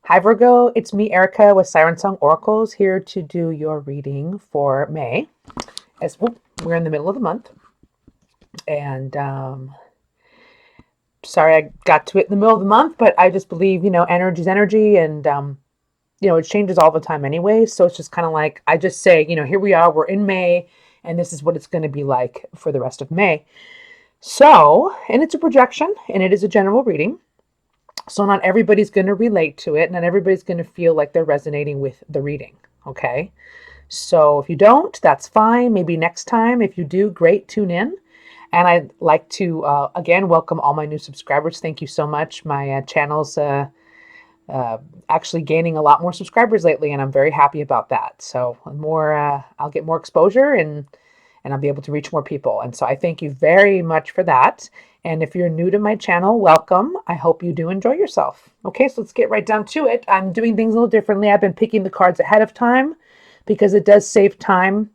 Hi Virgo, it's me Erica with Siren Song Oracles here to do your reading for May. As we're in the middle of the month, and sorry I got to it in the middle of the month, but I just believe energy's energy, and it changes all the time anyway. So it's just kind of like I just say, here we are, we're in May, and this is what it's going to be like for the rest of May. So, and it's a projection, and it is a general reading. So not everybody's going to relate to it. Not everybody's going to feel like they're resonating with the reading. Okay. So if you don't, that's fine. Maybe next time. If you do, great, tune in. And I'd like to, again, welcome all my new subscribers. Thank you so much. My channel's actually gaining a lot more subscribers lately, and I'm very happy about that. So I'll get more exposure, and I'll be able to reach more people. And so I thank you very much for that. And if you're new to my channel, welcome. I hope you do enjoy yourself. Okay, so let's get right down to it. I'm doing things a little differently. I've been picking the cards ahead of time because it does save time.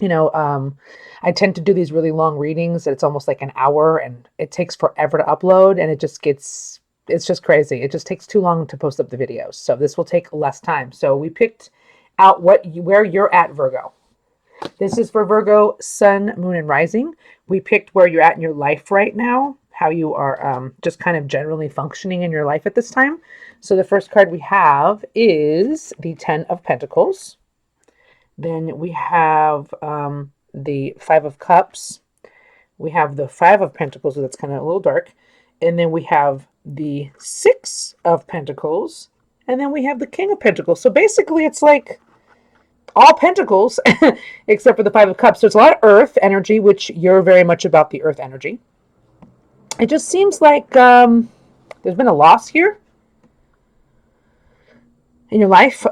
I tend to do these really long readings. It's almost like an hour, and it takes forever to upload, and it's just crazy. It just takes too long to post up the videos. So this will take less time. So we picked out where you're at, Virgo. This is for Virgo, Sun, Moon, and Rising. We picked where you're at in your life right now, how you are just kind of generally functioning in your life at this time. So the first card we have is the Ten of Pentacles. Then we have the Five of Cups. We have the Five of Pentacles, so that's kind of a little dark. And then we have the Six of Pentacles. And then we have the King of Pentacles. So basically it's like all pentacles except for the Five of Cups. So it's a lot of earth energy, which you're very much about the earth energy. It just seems like there's been a loss here in your life.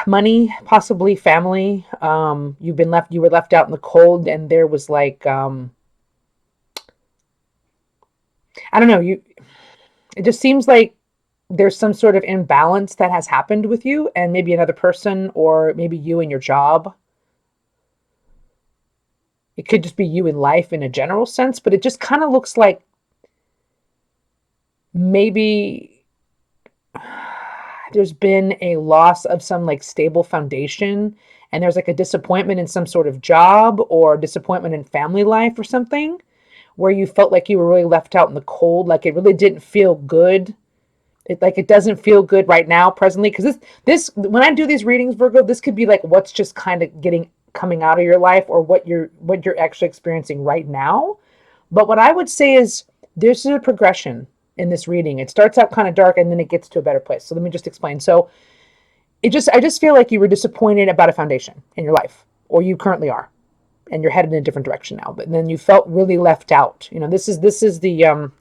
Money, possibly family. You were left out in the cold, and there was like I don't know, it just seems like there's some sort of imbalance that has happened with you and maybe another person, or maybe you and your job. It could just be you in life in a general sense, but it just kind of looks like maybe there's been a loss of some like stable foundation, and there's like a disappointment in some sort of job or disappointment in family life or something, where you felt like you were really left out in the cold, like it really didn't feel good. It doesn't feel good right now presently, because this when I do these readings, Virgo, this could be like what's just kind of coming out of your life, or what you're actually experiencing right now. But what I would say is there's a progression in this reading. It starts out kind of dark, and then it gets to a better place. So let me just explain. So I just feel like you were disappointed about a foundation in your life, or you currently are, and you're headed in a different direction now. But then you felt really left out. This is the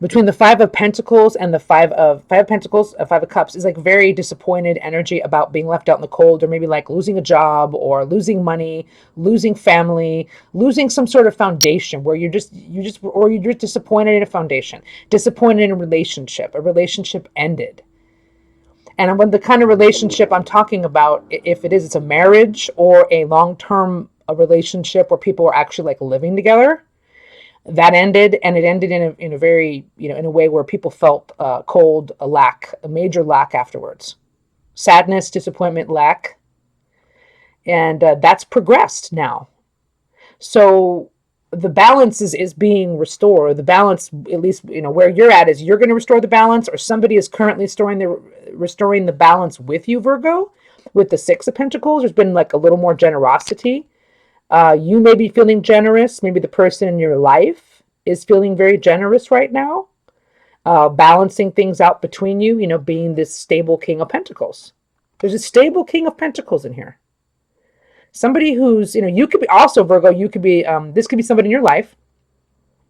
between the Five of Pentacles and the Five of Pentacles, Five of Cups, is like very disappointed energy about being left out in the cold, or maybe like losing a job, or losing money, losing family, losing some sort of foundation, where you're just disappointed in a foundation, disappointed in a relationship ended. And when the kind of relationship I'm talking about, if it's a marriage or a long-term a relationship where people are actually like living together, that ended, and it ended in a very, in a way where people felt cold, a major lack afterwards. Sadness, disappointment, lack. And that's progressed now. So the balance is being restored. The balance, at least, where you're at, is you're going to restore the balance, or somebody is currently restoring the balance with you, Virgo. With the Six of Pentacles, there's been like a little more generosity. You may be feeling generous. Maybe the person in your life is feeling very generous right now, balancing things out between you, being this stable King of Pentacles. There's a stable King of Pentacles in here. Somebody who's, you could be also, Virgo, you could be, this could be somebody in your life.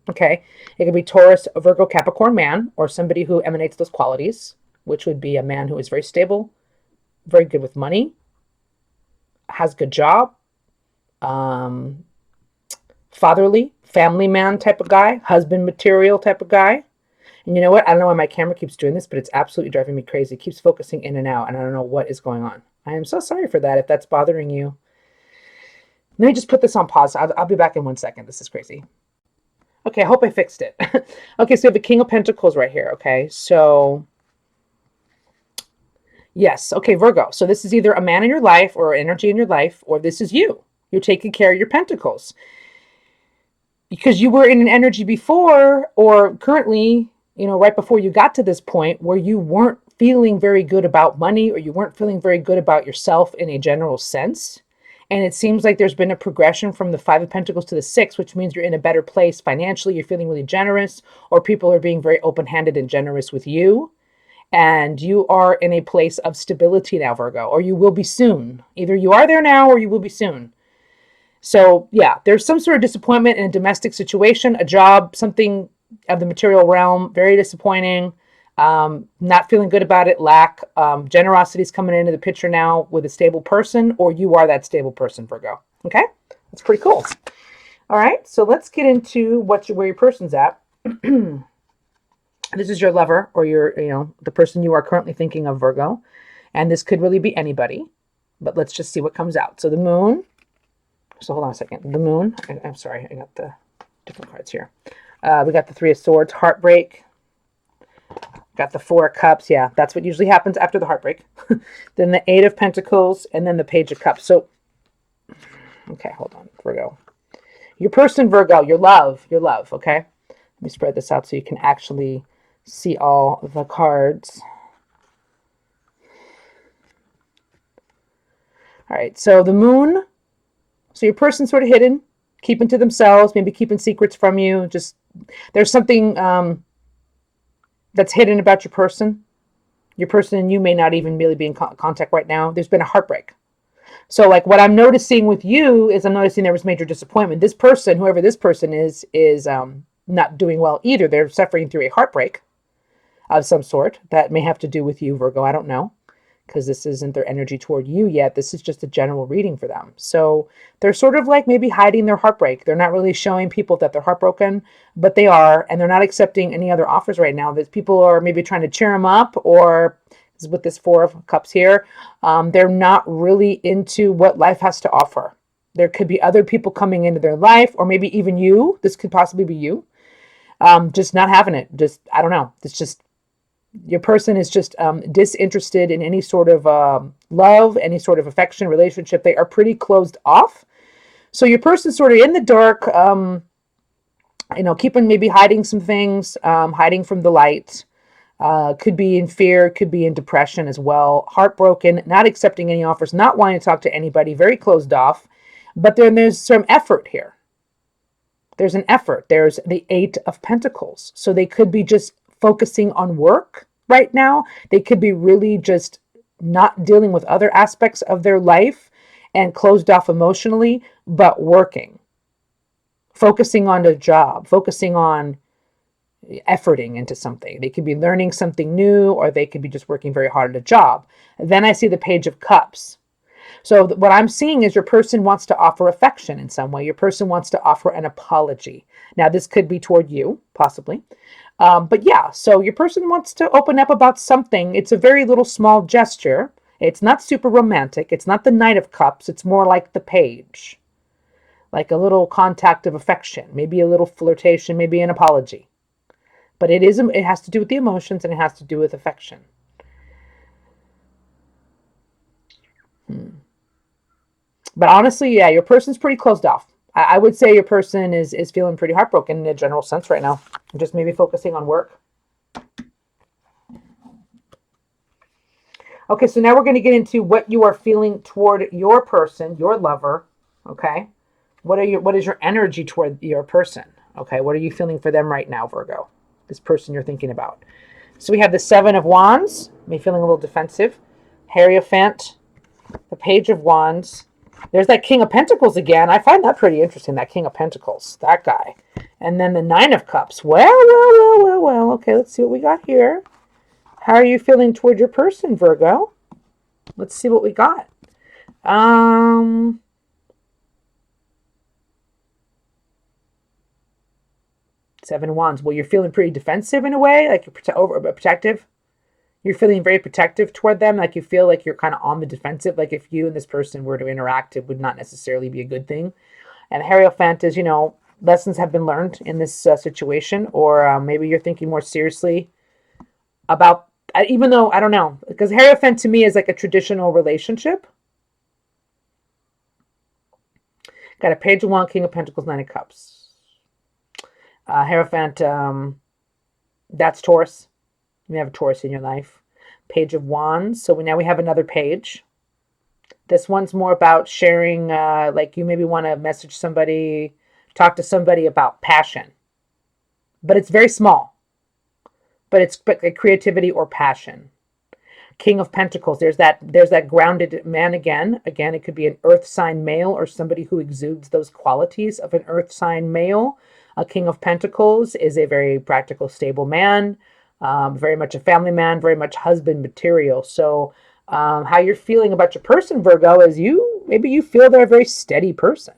Okay. It could be Taurus, Virgo, Capricorn man, or somebody who emanates those qualities, which would be a man who is very stable, very good with money, has a good job, fatherly, family man type of guy, husband material type of guy. And you know what? I don't know why my camera keeps doing this, but it's absolutely driving me crazy. It keeps focusing in and out, and I don't know what is going on. I am so sorry for that if that's bothering you. Let me just put this on pause. I'll be back in 1 second. This is crazy. Okay, I hope I fixed it. Okay, so we have the King of Pentacles right here, okay? So Yes. Okay, Virgo. So this is either a man in your life or energy in your life, or this is you. You're taking care of your pentacles because you were in an energy before or currently, right before you got to this point where you weren't feeling very good about money or you weren't feeling very good about yourself in a general sense. And it seems like there's been a progression from the Five of Pentacles to the Six, which means you're in a better place financially. You're feeling really generous, or people are being very open handed and generous with you. And you are in a place of stability now, Virgo, or you will be soon. Either you are there now or you will be soon. So, yeah, there's some sort of disappointment in a domestic situation, a job, something of the material realm, very disappointing. Not feeling good about it, lack. Generosity is coming into the picture now with a stable person, or you are that stable person, Virgo. Okay, that's pretty cool. All right, so let's get into where your person's at. This is your lover or the person you are currently thinking of, Virgo. And this could really be anybody, but let's just see what comes out. So the moon. So hold on a second. The moon. I'm sorry. I got the different cards here. We got the Three of Swords, heartbreak. Got the Four of Cups. Yeah, that's what usually happens after the heartbreak. Then the Eight of Pentacles, and then the Page of Cups. So, okay, hold on, Virgo. Your person, Virgo, your love, okay? Let me spread this out so you can actually see all the cards. All right, so the moon. So your person's sort of hidden, keeping to themselves, maybe keeping secrets from you. Just there's something that's hidden about your person. Your person and you may not even really be in contact right now. There's been a heartbreak. So like what I'm noticing with you is I'm noticing there was major disappointment. This person, whoever this person is not doing well either. They're suffering through a heartbreak of some sort that may have to do with you, Virgo. I don't know, because this isn't their energy toward you yet. This is just a general reading for them. So they're sort of like maybe hiding their heartbreak. They're not really showing people that they're heartbroken, but they are, and they're not accepting any other offers right now. That people are maybe trying to cheer them up, or with this Four of Cups here, they're not really into what life has to offer. There could be other people coming into their life, or maybe even you. This could possibly be you. Just not having it. Just, I don't know. It's just, your person is just disinterested in any sort of love, any sort of affection, relationship. They are pretty closed off. So your person's sort of in the dark, keeping, maybe hiding some things, hiding from the light. Could be in fear, could be in depression as well. Heartbroken, not accepting any offers, not wanting to talk to anybody, very closed off. But then there's some effort here. There's an effort. There's the Eight of Pentacles. So they could be just focusing on work right now. They could be really just not dealing with other aspects of their life and closed off emotionally, but working. Focusing on a job, focusing on efforting into something. They could be learning something new, or they could be just working very hard at a job. Then I see the Page of Cups. So what I'm seeing is your person wants to offer affection in some way. Your person wants to offer an apology. Now, this could be toward you, possibly. But yeah, so your person wants to open up about something. It's a very little small gesture. It's not super romantic. It's not the Knight of Cups. It's more like the Page. Like a little contact of affection, maybe a little flirtation, maybe an apology. But it has to do with the emotions, and it has to do with affection. But honestly, yeah, your person's pretty closed off. I would say your person is feeling pretty heartbroken in a general sense right now. Just maybe focusing on work. Okay, so now we're going to get into what you are feeling toward your person, your lover. Okay, what is your energy toward your person? Okay, what are you feeling for them right now, Virgo? This person you're thinking about. So we have the Seven of Wands, me feeling a little defensive. Hierophant, the Page of Wands. There's that King of Pentacles again. I find that pretty interesting, that King of Pentacles, that guy. And then the Nine of Cups. Well. Okay, let's see what we got here. How are you feeling toward your person, Virgo? Let's see what we got. Seven of Wands. Well, you're feeling pretty defensive in a way, like you're overprotective. You're feeling very protective toward them, like you feel like you're kind of on the defensive, like if you and this person were to interact, it would not necessarily be a good thing. And Hierophant is, lessons have been learned in this situation, or maybe you're thinking more seriously about Even though, I don't know, because Hierophant to me is like a traditional relationship. Got a Page of Wands, King of Pentacles, Nine of Cups. Hierophant, that's Taurus. You have a Taurus in your life. Page of Wands. So now we have another page. This one's more about sharing, like you maybe want to message somebody, talk to somebody about passion. But it's very small. But it's creativity or passion. King of Pentacles. There's that grounded man again. Again, it could be an earth sign male or somebody who exudes those qualities of an earth sign male. A King of Pentacles is a very practical, stable man, very much a family man, very much husband material. So how you're feeling about your person, Virgo, is maybe you feel they're a very steady person.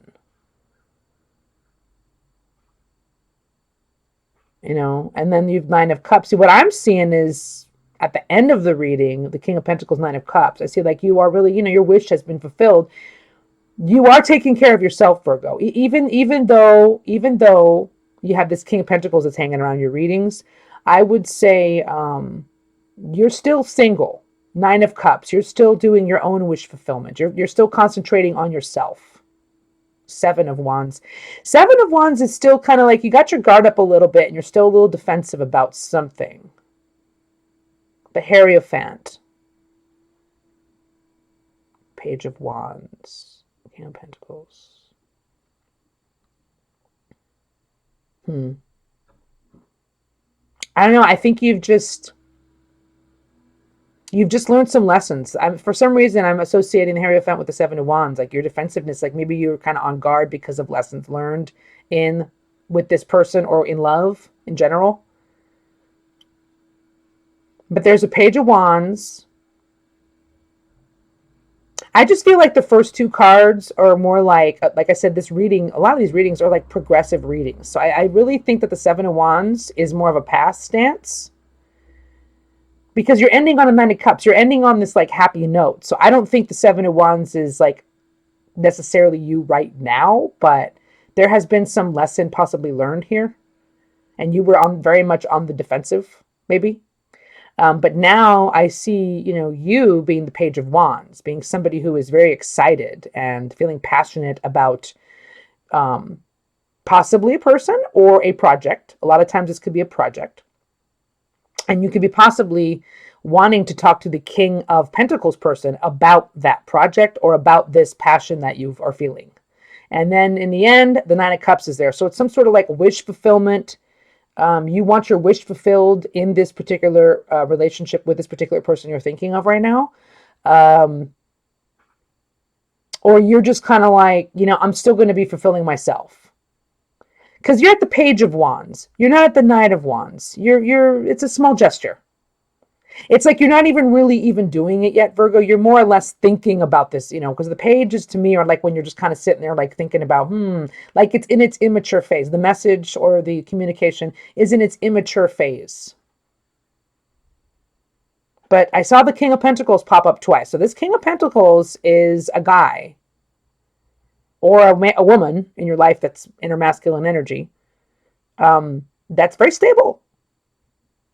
You know, and then you've Nine of Cups. See, what I'm seeing is at the end of the reading, the King of Pentacles, Nine of Cups, I see like you are really, your wish has been fulfilled. You are taking care of yourself, Virgo. Even though you have this King of Pentacles that's hanging around your readings, I would say you're still single. Nine of Cups. You're still doing your own wish fulfillment. You're still concentrating on yourself. Seven of Wands. Seven of Wands is still kind of like you got your guard up a little bit and you're still a little defensive about something. The Hierophant. Page of Wands. King of Pentacles. I don't know. I think you've just learned some lessons. For some reason, I'm associating the Hierophant with the Seven of Wands, like your defensiveness. Like maybe you're kind of on guard because of lessons learned with this person or in love in general. But there's a Page of Wands. I just feel like the first two cards are more like I said, this reading, a lot of these readings are like progressive readings. So I really think that the Seven of Wands is more of a pass stance. Because you're ending on a Nine of Cups. You're ending on this like happy note. So I don't think the Seven of Wands is like necessarily you right now, but there has been some lesson possibly learned here. And you were very much on the defensive, maybe. But now I see, you being the Page of Wands, being somebody who is very excited and feeling passionate about possibly a person or a project. A lot of times this could be a project. And you could be possibly wanting to talk to the King of Pentacles person about that project or about this passion that you are feeling. And then in the end, the Nine of Cups is there. So it's some sort of like wish fulfillment. You want your wish fulfilled in this particular relationship with this particular person you're thinking of right now. Or you're just kind of like, I'm still going to be fulfilling myself. Because you're at the Page of Wands. You're not at the Knight of Wands. It's a small gesture. It's like you're not even really even doing it yet, Virgo. You're more or less thinking about this, because the pages to me are like when you're just kind of sitting there like thinking about, like it's in its immature phase. The message or the communication is in its immature phase. But I saw the King of Pentacles pop up twice. So this King of Pentacles is a guy or a woman in your life that's in her masculine energy. That's very stable.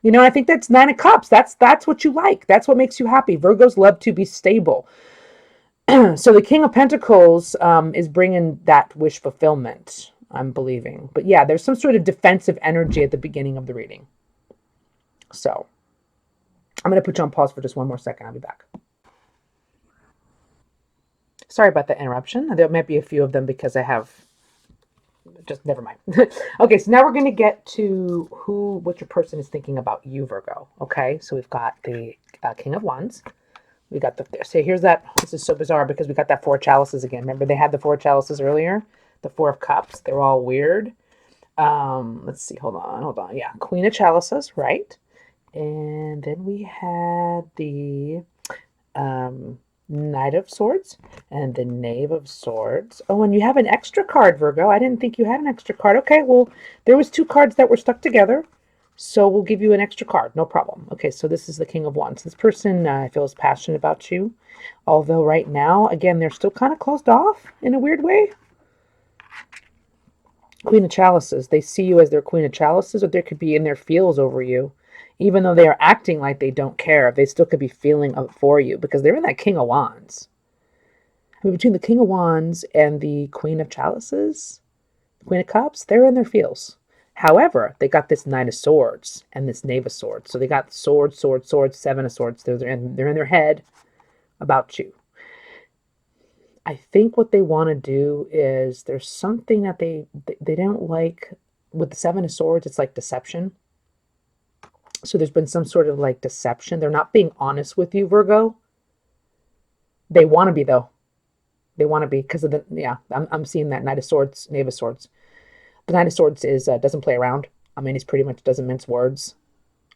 I think that's Nine of Cups. That's what you like. That's what makes you happy. Virgos love to be stable. So the King of Pentacles is bringing that wish fulfillment, I'm believing. But yeah, there's some sort of defensive energy at the beginning of the reading. So I'm going to put you on pause for just one more second. I'll be back. Sorry about the interruption. There might be a few of them because I have just never mind. Okay, so now we're going to get to what your person is thinking about you, Virgo. Okay, so we've got the King of Wands. We got here's that. This is so bizarre because we got that Four Chalices again. Remember they had the Four Chalices earlier? The Four of Cups. They're all weird. Let's see. Hold on. Yeah, Queen of Chalices, right? And then we had the Knight of Swords and the Knave of Swords. Oh, and you have an extra card, Virgo. I didn't think you had an extra card. Okay, well, there was two cards that were stuck together, so we'll give you an extra card. No problem. Okay, so this is the King of Wands. This person feels passionate about you, although right now, again, they're still kind of closed off in a weird way. Queen of Chalices. They see you as their Queen of Chalices, or there could be in their feels over you. Even though they are acting like they don't care, they still could be feeling up for you because they're in that King of Wands. I mean, between the King of Wands and the Queen of Chalices, Queen of Cups, they're in their feels. However, they got this Knight of Swords and this Knave of Swords. So they got swords, swords, swords, Seven of Swords. They're in their head about you. I think what they want to do is there's something that they don't like with the Seven of Swords. It's like deception. So there's been some sort of like deception. They're not being honest with you, Virgo. They want to be though. They want to be because of the I'm seeing that Knight of Swords, Knave of Swords. The Knight of Swords is doesn't play around. I mean, he's pretty much doesn't mince words.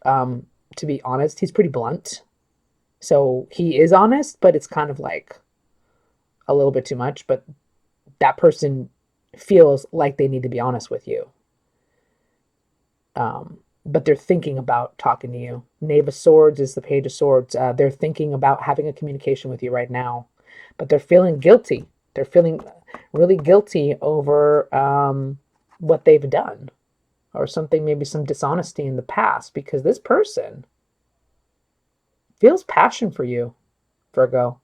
To be honest, he's pretty blunt. So he is honest, but it's kind of like a little bit too much. But that person feels like they need to be honest with you. But they're thinking about talking to you. Knave of Swords is the Page of Swords. They're thinking about having a communication with you right now. But they're feeling guilty. They're feeling really guilty over what they've done. Or something, maybe some dishonesty in the past. Because this person feels passion for you, Virgo.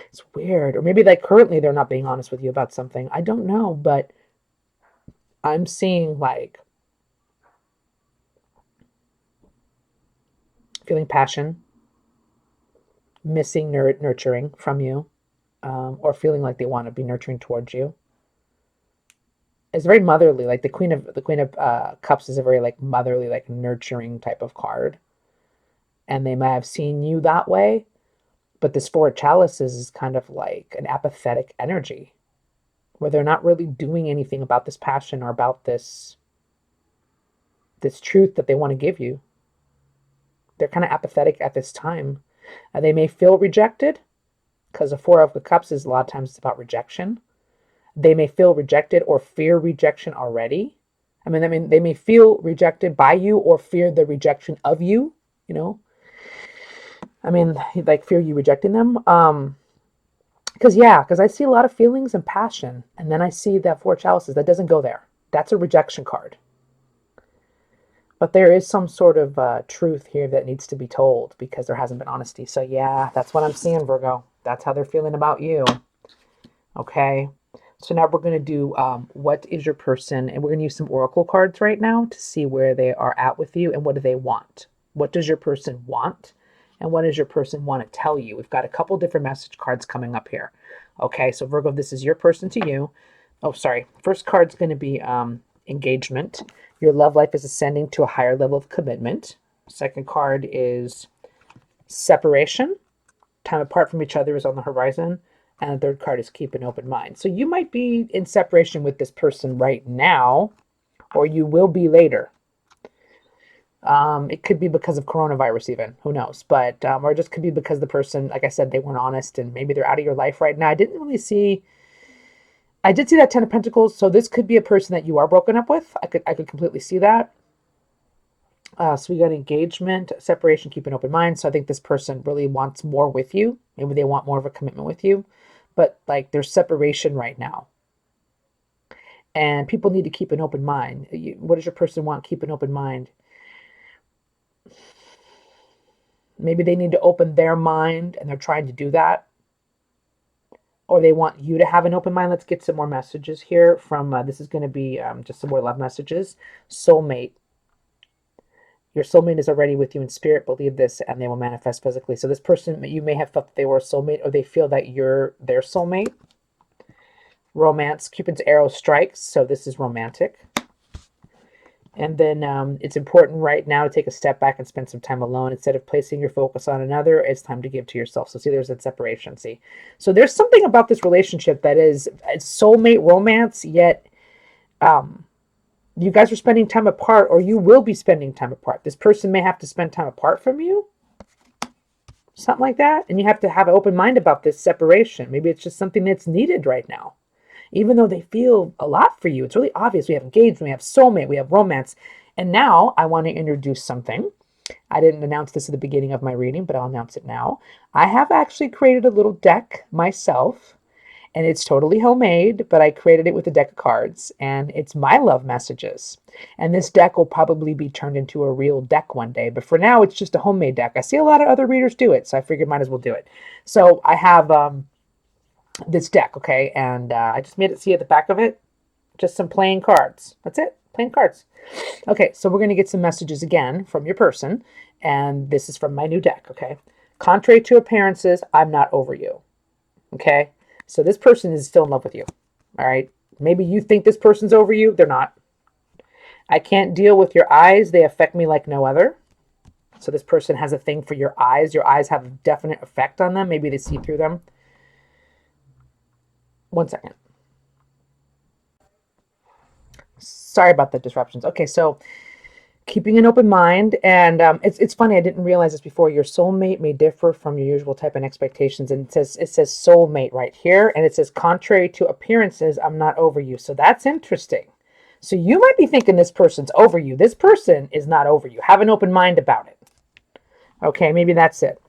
It's weird. Or maybe like currently they're not being honest with you about something. I don't know. But I'm seeing like feeling passion, missing nurturing from you, or feeling like they want to be nurturing towards you. It's very motherly. Like the Queen of Cups is a very like motherly, like nurturing type of card, and they may have seen you that way. But this Four of Chalices is kind of like an apathetic energy, where they're not really doing anything about this passion or about this truth that they want to give you. They're kind of apathetic at this time. They may feel rejected because the Four of the Cups is a lot of times it's about rejection. They may feel rejected or fear rejection already. I mean, they may feel rejected by you or fear the rejection of you, you know. I mean, like fear you rejecting them. Because I see a lot of feelings and passion. And then I see that Four of Chalices. That doesn't go there. That's a rejection card. But there is some sort of truth here that needs to be told because there hasn't been honesty. So yeah, that's what I'm seeing, Virgo. That's how they're feeling about you. Okay. So now we're going to do what is your person, and we're going to use some oracle cards right now to see where they are at with you and what do they want. What does your person want, and what does your person want to tell you? We've got a couple different message cards coming up here. Okay, so Virgo, this is your person to you. Oh, sorry. First card's going to be engagement. Your love life is ascending to a higher level of commitment. Second card is separation. Time apart from each other is on the horizon. And the third card is keep an open mind. So you might be in separation with this person right now, or you will be later. It could be because of coronavirus even. Who knows? But or it just could be because the person, like I said, they weren't honest and maybe they're out of your life right now. I did see that Ten of Pentacles. So this could be a person that you are broken up with. I could completely see that. So we got engagement, separation, keep an open mind. So I think this person really wants more with you. Maybe they want more of a commitment with you. But like there's separation right now. And people need to keep an open mind. What does your person want? Keep an open mind. Maybe they need to open their mind and they're trying to do that. Or they want you to have an open mind. Let's get some more messages here from, this is going to be just some more love messages. Soulmate. Your soulmate is already with you in spirit. Believe this and they will manifest physically. So this person, you may have felt that they were a soulmate or they feel that you're their soulmate. Romance. Cupid's arrow strikes. So this is romantic. And then it's important right now to take a step back and spend some time alone. Instead of placing your focus on another, it's time to give to yourself. So see, there's that separation. See, so there's something about this relationship that is soulmate romance, yet you guys are spending time apart, or you will be spending time apart. This person may have to spend time apart from you. Something like that. And you have to have an open mind about this separation. Maybe it's just something that's needed right now. Even though they feel a lot for you, it's really obvious. We have engagement, we have soulmate, we have romance. And now I want to introduce something. I didn't announce this at the beginning of my reading, but I'll announce it now. I have actually created a little deck myself. And it's totally homemade, but I created it with a deck of cards, and it's my love messages. And this deck will probably be turned into a real deck one day, but for now it's just a homemade deck. I see a lot of other readers do it, so I figured might as well do it. So I have this deck, okay, and I just made it, see at the back of it, just some plain cards. That's it, plain cards. Okay, so we're going to get some messages again from your person, and this is from my new deck, okay? Contrary to appearances, I'm not over you, okay? So this person is still in love with you, all right? Maybe you think this person's over you. They're not. I can't deal with your eyes. They affect me like no other. So this person has a thing for your eyes. Your eyes have a definite effect on them. Maybe they see through them. One second. Sorry about the disruptions. Okay, so keeping an open mind, and it's funny, I didn't realize this before. Your soulmate may differ from your usual type and expectations, and it says soulmate right here, and it says contrary to appearances, I'm not over you. So that's interesting. So you might be thinking this person's over you. This person is not over you. Have an open mind about it. Okay, maybe that's it.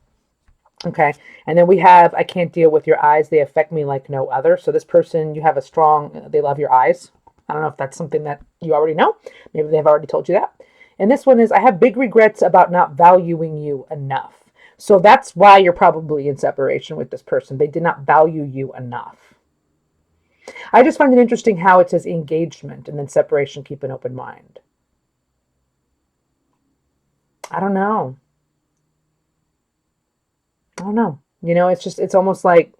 Okay, and then we have, I can't deal with your eyes. They affect me like no other. So this person, you have a strong, they love your eyes. I don't know if that's something that you already know. Maybe they've already told you that. And this one is, I have big regrets about not valuing you enough. So that's why you're probably in separation with this person. They did not value you enough. I just find it interesting how it says engagement and then separation, keep an open mind. I don't know. You know, it's just, it's almost like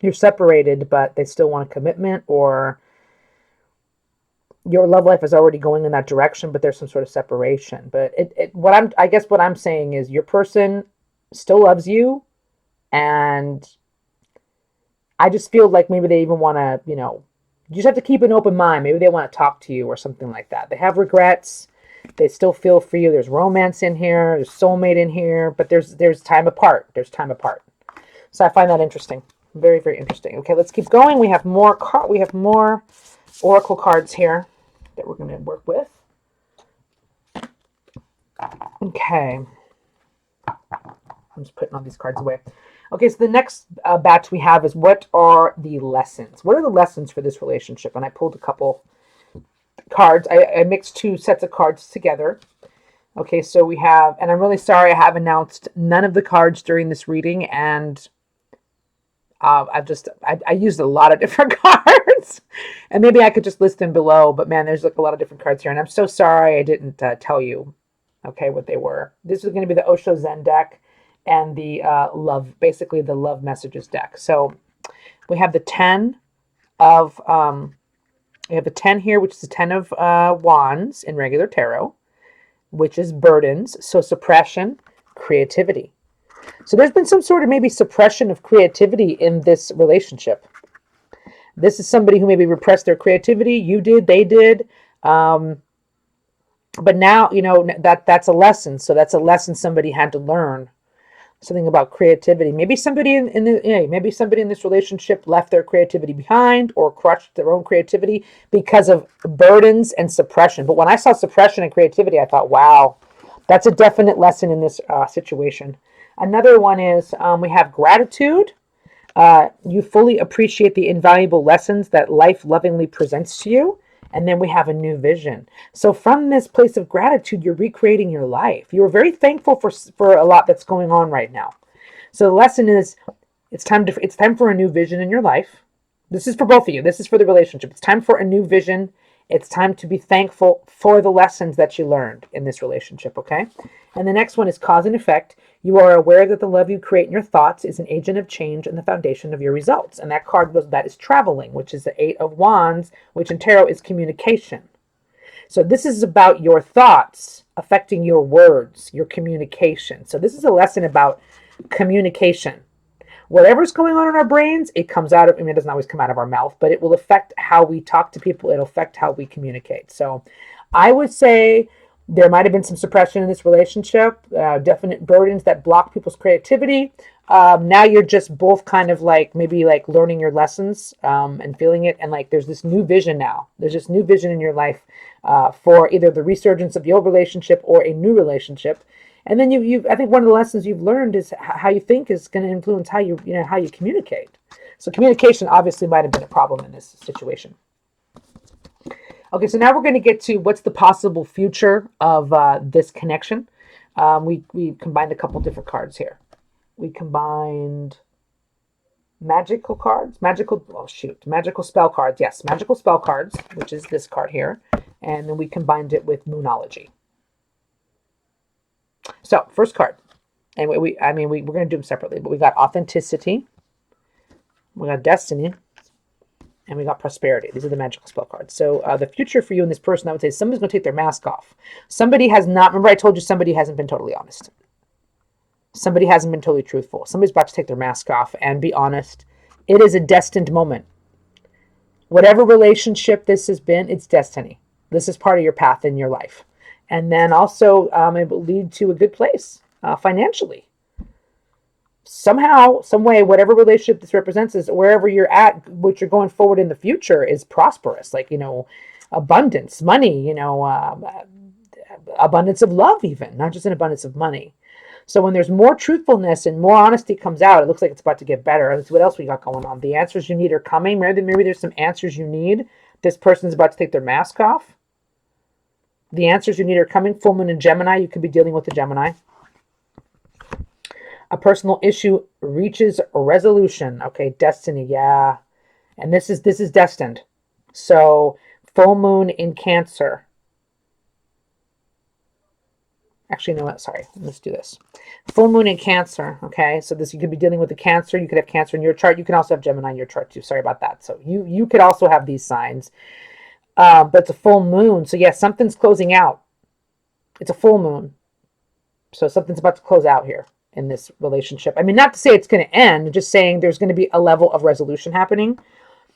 you're separated, but they still want a commitment, or your love life is already going in that direction, but there's some sort of separation. But I guess what I'm saying is your person still loves you, and I just feel like maybe they even want to, you just have to keep an open mind. Maybe they want to talk to you or something like that. They have regrets. They still feel for you. There's romance in here. There's soulmate in here, but there's time apart. There's time apart. So I find that interesting. Very, very interesting. Okay, let's keep going. We have more oracle cards here that we're going to work with. Okay. I'm just putting all these cards away. Okay, so the next batch we have is, what are the lessons? What are the lessons for this relationship? And I pulled a couple cards. I mixed two sets of cards together. Okay, so we have, and I'm really sorry I have announced none of the cards during this reading, and I used a lot of different cards, and maybe I could just list them below, but man, there's like a lot of different cards here, and I'm so sorry I didn't tell you, okay, what they were. This is going to be the Osho Zen deck and the basically the love messages deck. So we have the 10 of, we have the 10 here, which is the 10 of wands in regular tarot, which is burdens, so suppression, creativity. So there's been some sort of maybe suppression of creativity in this relationship. This is somebody who maybe repressed their creativity. You did, they did. But now, that's a lesson. So that's a lesson somebody had to learn. Something about creativity. Maybe somebody maybe somebody in this relationship left their creativity behind or crushed their own creativity because of burdens and suppression. But when I saw suppression and creativity, I thought, wow, that's a definite lesson in this situation. Another one is we have gratitude. You fully appreciate the invaluable lessons that life lovingly presents to you. And then we have a new vision. So from this place of gratitude, you're recreating your life. You're very thankful for a lot that's going on right now. So the lesson is, it's time for a new vision in your life. This is for both of you. This is for the relationship. It's time for a new vision. It's time to be thankful for the lessons that you learned in this relationship, okay? And the next one is cause and effect. You are aware that the love you create in your thoughts is an agent of change and the foundation of your results. And that card that is traveling, which is the 8 of wands, which in tarot is communication. So this is about your thoughts affecting your words, your communication. So this is a lesson about communication. Whatever's going on in our brains, it comes out of, it doesn't always come out of our mouth, but it will affect how we talk to people. It'll affect how we communicate. So I would say there might have been some suppression in this relationship, definite burdens that block people's creativity. Now you're just both kind of maybe learning your lessons and feeling it. And there's this new vision now. There's this new vision in your life for either the resurgence of the old relationship or a new relationship. And then I think one of the lessons you've learned is how you think is going to influence how you communicate. So communication obviously might have been a problem in this situation. Okay, so now we're going to get to what's the possible future of this connection. We combined a couple different cards here. We combined magical cards, magical spell cards. Yes, magical spell cards, which is this card here. And then we combined it with moonology. So first card, and we're going to do them separately, but we got authenticity, we got destiny, and we got prosperity. These are the magical spell cards. So the future for you and this person, I would say somebody's going to take their mask off. Somebody has not, remember I told you somebody hasn't been totally honest. Somebody hasn't been totally truthful. Somebody's about to take their mask off and be honest. It is a destined moment. Whatever relationship this has been, it's destiny. This is part of your path in your life. And then also it will lead to a good place financially. Somehow, some way, whatever relationship this represents is wherever you're at, what you're going forward in the future is prosperous. Like, abundance, money, abundance of love even, not just an abundance of money. So when there's more truthfulness and more honesty comes out, it looks like it's about to get better. Let's see what else we got going on. The answers you need are coming. Maybe there's some answers you need. This person's about to take their mask off. The answers you need are coming. Full moon in Gemini. You could be dealing with a Gemini. A personal issue reaches a resolution. Okay, destiny. Yeah. And this is destined. So full moon in Cancer. Actually, no, sorry. Let's do this. Full moon in Cancer. Okay, so you could be dealing with a Cancer. You could have Cancer in your chart. You can also have Gemini in your chart too. Sorry about that. So you could also have these signs. But it's a full moon. So yes, something's closing out. It's a full moon. So something's about to close out here in this relationship. I mean, not to say it's going to end, just saying there's going to be a level of resolution happening.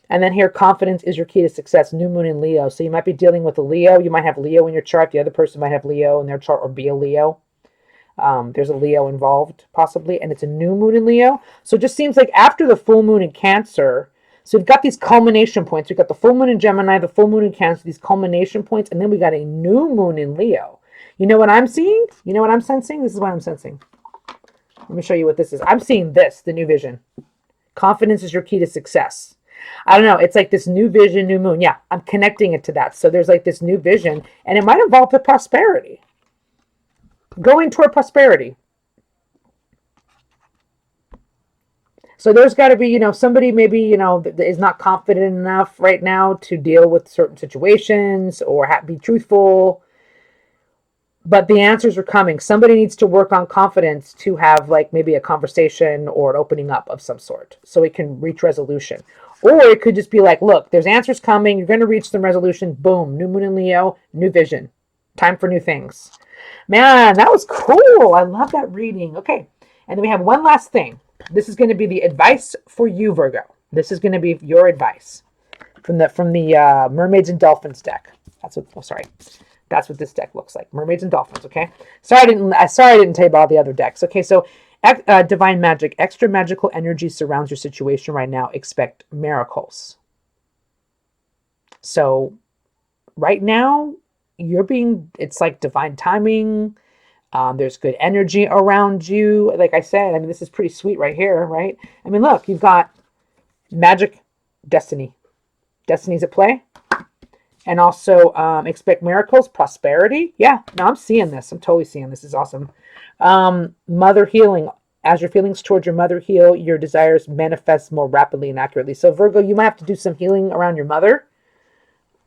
And then here, confidence is your key to success. New moon in Leo. So you might be dealing with a Leo. You might have Leo in your chart. The other person might have Leo in their chart or be a Leo. There's a Leo involved possibly. And it's a new moon in Leo. So it just seems like after the full moon in Cancer, so we've got these culmination points. We've got the full moon in Gemini, the full moon in Cancer, these culmination points. And then we got a new moon in Leo. You know what I'm seeing? You know what I'm sensing? This is what I'm sensing. Let me show you what this is. I'm seeing this, the new vision. Confidence is your key to success. I don't know. It's like this new vision, new moon. Yeah, I'm connecting it to that. So there's like this new vision, and it might involve the prosperity. Going toward prosperity. So there's got to be, somebody maybe, that is not confident enough right now to deal with certain situations or be truthful. But the answers are coming. Somebody needs to work on confidence to have like maybe a conversation or an opening up of some sort so it can reach resolution. Or it could just be like, look, there's answers coming. You're going to reach some resolution. Boom. New moon in Leo. New vision. Time for new things. Man, that was cool. I love that reading. Okay. And then we have one last thing. This is going to be the advice for you, Virgo. This is going to be your advice from the Mermaids and Dolphins deck. That's what this deck looks like. Mermaids and Dolphins, okay? Sorry I didn't tell you about all the other decks. Okay, so divine magic. Extra magical energy surrounds your situation right now. Expect miracles. So right now, it's like divine timing. There's good energy around you. Like I said, this is pretty sweet right here, right? Look, you've got magic, destiny. Destiny's at play. And also expect miracles, prosperity. Yeah, no, I'm seeing this. I'm totally seeing this. This is awesome. Mother healing. As your feelings towards your mother heal, your desires manifest more rapidly and accurately. So Virgo, you might have to do some healing around your mother.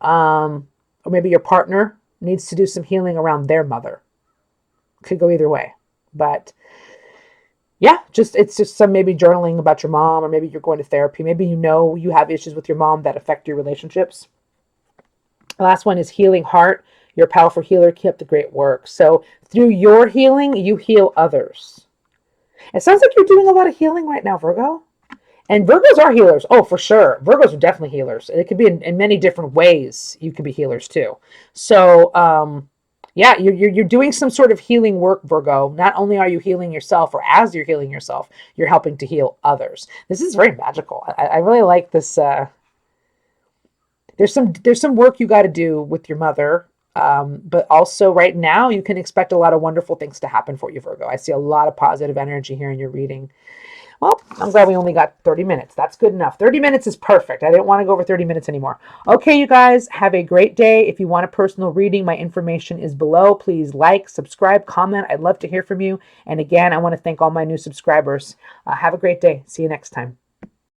Or maybe your partner needs to do some healing around their mother. Could go either way. But yeah, it's just some maybe journaling about your mom, or maybe you're going to therapy. Maybe you have issues with your mom that affect your relationships. The last one is healing heart. You're a powerful healer. Keep up the great work. So through your healing, you heal others. It sounds like you're doing a lot of healing right now, Virgo. And Virgos are healers. Oh, for sure. Virgos are definitely healers. It could be in many different ways. You could be healers too. So, yeah, you're doing some sort of healing work, Virgo. Not only are you healing yourself, or as you're healing yourself, you're helping to heal others. This is very magical. I really like this. There's some work you got to do with your mother. But also right now you can expect a lot of wonderful things to happen for you, Virgo. I see a lot of positive energy here in your reading. Well, I'm glad we only got 30 minutes. That's good enough. 30 minutes is perfect. I didn't want to go over 30 minutes anymore. Okay, you guys, have a great day. If you want a personal reading, my information is below. Please like, subscribe, comment. I'd love to hear from you. And again, I want to thank all my new subscribers. Have a great day. See you next time.